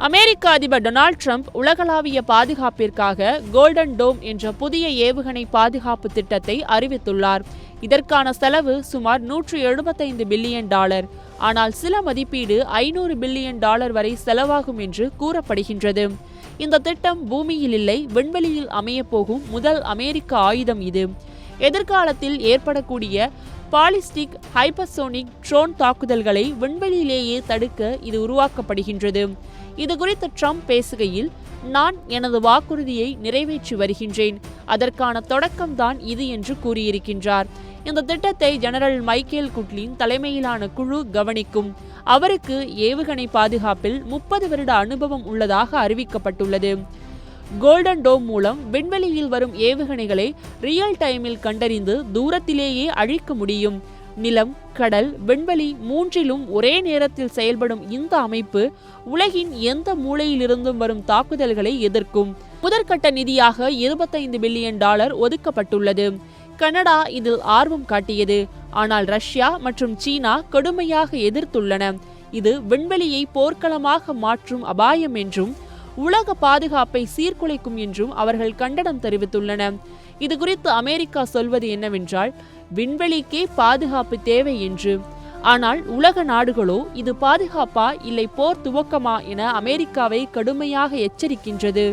அமெரிக்க அதிபர் Donald Trump உலகளாவிய பாதுகாப்பிற்காக கோல்டன் டோம் என்ற புதிய ஏவுகணை பாதுகாப்பு திட்டத்தை அறிவித்துள்ளார். இதற்கான செலவு சுமார் $175 பில்லியன். ஆனால் சில மதிப்பீடு $500 பில்லியன் வரை செலவாகும் என்று கூறப்படுகின்றது. இந்த திட்டம் பூமியில் இல்லை, விண்வெளியில் அமையப்போகும் முதல் அமெரிக்க ஆயுதம் இது. எதிர்காலத்தில் ஏற்படக்கூடிய பாலிஸ்டிக் ஹைப்பர்சோனிக் ட்ரோன் தாக்குதல்களை விண்வெளியிலேயே தடுக்க இது உருவாக்கப்படுகின்றது. இது குறித்து ட்ரம்ப் பேசுகையில், நான் எனது வாக்குறுதியை நிறைவேற்றி வருகின்றேன், அதற்கான தொடக்கம்தான் இது என்று கூறியிருக்கின்றார். இந்த திட்டத்தை ஜெனரல் மைக்கேல் குட்லின் தலைமையிலான குழு கவனிக்கும். அவருக்கு ஏவுகணை பாதுகாப்பில் 30 வருட அனுபவம் உள்ளதாக அறிவிக்கப்பட்டுள்ளது. கோல்டன் டோம் மூலம் விண்வெளியில் வரும் ஏவுகணைகளை ரியல் டைமில் கண்டறிந்து தூரத்திலேயே அழிக்க முடியும். நிலம், கடல், விண்வெளி மூன்றிலும் ஒரே நேரத்தில் செயல்படும் இந்த அமைப்பு உலகின் எந்த மூலையிலிருந்தும் வரும் தாக்குதல்களை எதிர்க்கும். முதற்கட்ட நிதியாக $25 பில்லியன் ஒதுக்கப்பட்டுள்ளது. கனடா இதில் ஆர்வம் காட்டியது. ஆனால் ரஷ்யா மற்றும் சீனா கடுமையாக எதிர்த்துள்ளன. இது விண்வெளியை போர்க்களமாக மாற்றும் அபாயம் என்றும் உலக பாதுகாப்பை சீர்குலைக்கும் என்றும் அவர்கள் கண்டனம் தெரிவித்துள்ளனர். இது குறித்து அமெரிக்கா சொல்வது என்னவென்றால், விண்வெளிக்கே பாதுகாப்பு தேவை என்று. ஆனால் உலக நாடுகளோ இது பாதுகாப்பா இல்லை போர் துவக்கமா என அமெரிக்காவை கடுமையாக எச்சரிக்கின்றது.